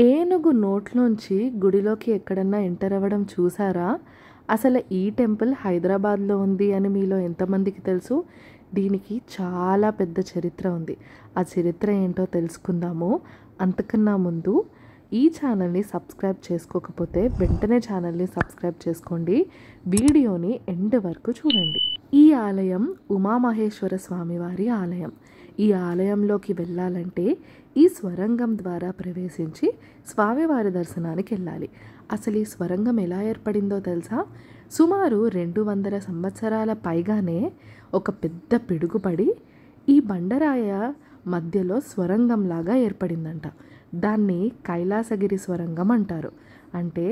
ఏనుగు నోట్లోంచి గుడిలోకి ఎక్కడన్నా ఎంటర్ అవ్వడం చూసారా? అసలు ఈ టెంపుల్ హైదరాబాద్లో ఉంది అని మీలో ఎంతమందికి తెలుసు? దీనికి చాలా పెద్ద చరిత్ర ఉంది. ఆ చరిత్ర ఏంటో తెలుసుకుందాము. అంతకన్నా ముందు ఈ ఛానల్ని సబ్స్క్రైబ్ చేసుకోకపోతే వెంటనే ఛానల్ని సబ్స్క్రైబ్ చేసుకోండి. వీడియోని ఎండ్ వరకు చూడండి. ఈ ఆలయం ఉమామహేశ్వర స్వామివారి ఆలయం. ఈ ఆలయంలోకి వెళ్ళాలంటే ఈ స్వరంగం ద్వారా ప్రవేశించి స్వామివారి దర్శనానికి వెళ్ళాలి. అసలు ఈ స్వరంగం ఎలా ఏర్పడిందో తెలుసా? సుమారు 200 సంవత్సరాల పైగానే ఒక పెద్ద పిడుగుపడి ఈ బండరాయ మధ్యలో స్వరంగంలాగా ఏర్పడిందంట. దాన్ని కైలాసగిరి స్వరంగం అంటారు. అంటే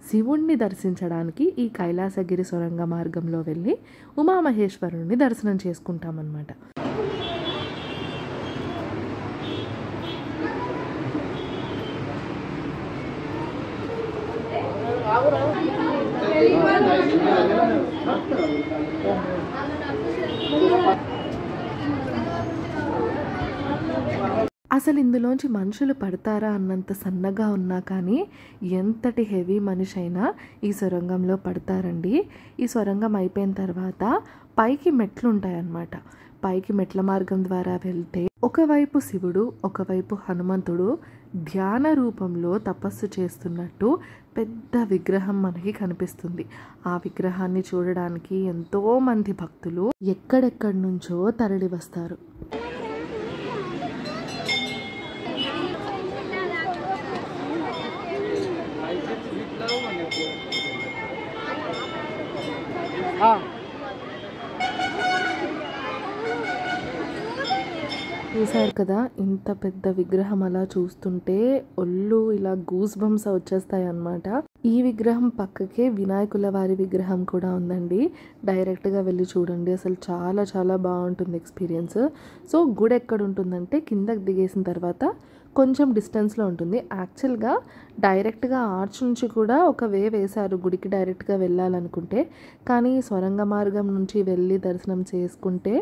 శివుణ్ణి దర్శించడానికి ఈ కైలాసగిరి స్వరంగ మార్గంలో వెళ్ళి ఉమామహేశ్వరుణ్ణి దర్శనం చేసుకుంటామన్నమాట. అసలు ఇందులోంచి మనుషులు పడతారా అన్నంత సన్నగా ఉన్నా కానీ ఎంతటి హెవీ మనిషి అయినా ఈ సొరంగంలో పడతారండి. ఈ సొరంగం అయిపోయిన తర్వాత పైకి మెట్లు ఉంటాయన్నమాట. పైకి మెట్ల మార్గం ద్వారా వెళ్తే ఒకవైపు శివుడు, ఒకవైపు హనుమంతుడు ధ్యాన రూపంలో తపస్సు చేస్తున్నట్టు పెద్ద విగ్రహం మనకి కనిపిస్తుంది. ఆ విగ్రహాన్ని చూడడానికి ఎంతోమంది భక్తులు ఎక్కడెక్కడి నుంచో తరలి వస్తారు. చూసారు కదా, ఇంత పెద్ద విగ్రహం అలా చూస్తుంటే ఒళ్ళు ఇలా గూస్ బంప్స్ వచ్చేస్తాయి అన్నమాట. ఈ విగ్రహం పక్కకే వినాయకుల వారి విగ్రహం కూడా ఉందండి. డైరెక్ట్గా వెళ్ళి చూడండి, అసలు చాలా చాలా బాగుంటుంది ఎక్స్పీరియన్స్. సో గుడి ఎక్కడ ఉంటుందంటే కిందకి దిగేసిన తర్వాత కొంచెం డిస్టెన్స్లో ఉంటుంది. యాక్చువల్గా డైరెక్ట్గా ఆర్చ్ నుంచి కూడా ఒక వే వేశారు గుడికి డైరెక్ట్గా వెళ్ళాలనుకుంటే. కానీ సొరంగ మార్గం నుంచి వెళ్ళి దర్శనం చేసుకుంటే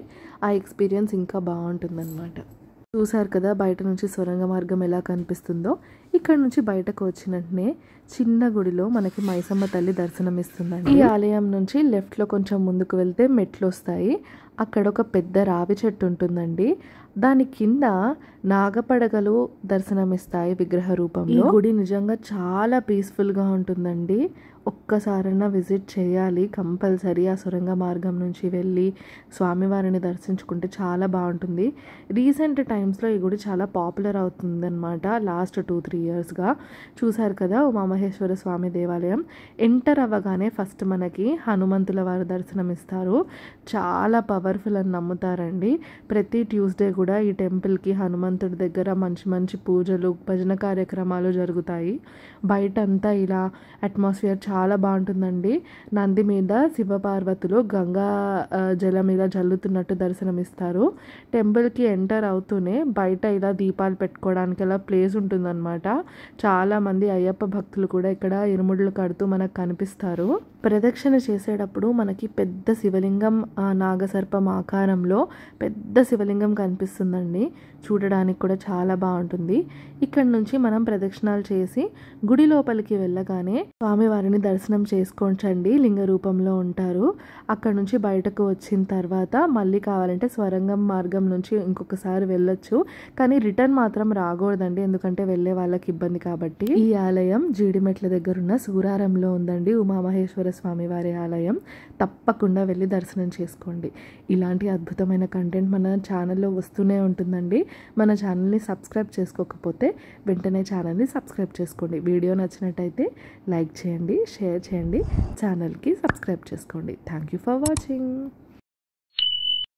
ఆ ఎక్స్పీరియన్స్ ఇంకా బాగుంటుందన్నమాట. చూసారు కదా బయట నుంచి సొరంగ మార్గం ఎలా కనిపిస్తుందో. ఇక్కడ నుంచి బయటకు వచ్చినట్టునే చిన్న గుడిలో మనకి మైసమ్మ తల్లి దర్శనం ఇస్తుందండి. ఈ ఆలయం నుంచి లెఫ్ట్లో కొంచెం ముందుకు వెళ్తే మెట్లు వస్తాయి. అక్కడ ఒక పెద్ద రావి చెట్టు ఉంటుందండి. దాని కింద నాగపడగలు దర్శనమిస్తాయి విగ్రహ రూపంలో. ఈ గుడి నిజంగా చాలా పీస్ఫుల్గా ఉంటుందండి. ఒక్కసారైనా విజిట్ చేయాలి కంపల్సరీ. ఆ సొరంగ మార్గం నుంచి వెళ్ళి స్వామివారిని దర్శించుకుంటే చాలా బాగుంటుంది. రీసెంట్ టైమ్స్లో ఈ గుడి చాలా పాపులర్ అవుతుందన్నమాట. లాస్ట్ 2-3 ఇయర్స్గా. చూసారు కదా ఉమామహేశ్వర స్వామి దేవాలయం. ఎంటర్ అవ్వగానే ఫస్ట్ మనకి హనుమంతుల వారు దర్శనం ఇస్తారు. చాలా పవర్ఫుల్ అని నమ్ముతారండి. ప్రతి ట్యూస్డే కూడా ఈ టెంపుల్కి హనుమంతుడి దగ్గర మంచి మంచి పూజలు, భజన కార్యక్రమాలు జరుగుతాయి. బయట అంతా ఇలా అట్మాస్ఫియర్ చాలా బాగుంటుందండి. నంది మీద శివపార్వతులు గంగా జలం ఇలా జల్లుతున్నట్టు దర్శనమిస్తారు. టెంపుల్కి ఎంటర్ అవుతూనే బయట ఇలా దీపాలు పెట్టుకోవడానికి అలా ప్లేస్ ఉంటుందన్నమాట. చాలామంది అయ్యప్ప భక్తులు కూడా ఇక్కడ ఇరుముడులు కడుతూ మనకు కనిపిస్తారు. ప్రదక్షిణ చేసేటప్పుడు మనకి పెద్ద శివలింగం నాగసర్పం ఆకారంలో పెద్ద శివలింగం కనిపిస్తుందండి. చూడడానికి కూడా చాలా బాగుంటుంది. ఇక్కడ నుంచి మనం ప్రదక్షిణాలు చేసి గుడి లోపలికి వెళ్ళగానే స్వామివారిని దర్శనం చేసుకోవచ్చండి. లింగ రూపంలో ఉంటారు. అక్కడ నుంచి బయటకు వచ్చిన తర్వాత మళ్ళీ కావాలంటే స్వరంగం మార్గం నుంచి ఇంకొకసారి వెళ్ళొచ్చు. కానీ రిటర్న్ మాత్రం రాకూడదండి, ఎందుకంటే వెళ్ళే వాళ్ళకి ఇబ్బంది కాబట్టి. ఈ ఆలయం జీడిమెట్ల దగ్గర ఉన్న సూరారంలో ఉందండి. ఉమామహేశ్వర స్వామివారి ఆలయం. తప్పకుండా వెళ్ళి దర్శనం చేసుకోండి. ఇలాంటి అద్భుతమైన కంటెంట్ మన ఛానల్లో వస్తూనే ఉంటుందండి. మన ఛానల్ని సబ్స్క్రైబ్ చేసుకోకపోతే వెంటనే ఛానల్ని సబ్స్క్రైబ్ చేసుకోండి. వీడియో నచ్చినట్టయితే లైక్ చేయండి, షేర్ చేయండి, ఛానల్కి సబ్స్క్రైబ్ చేసుకోండి. Thank you for watching.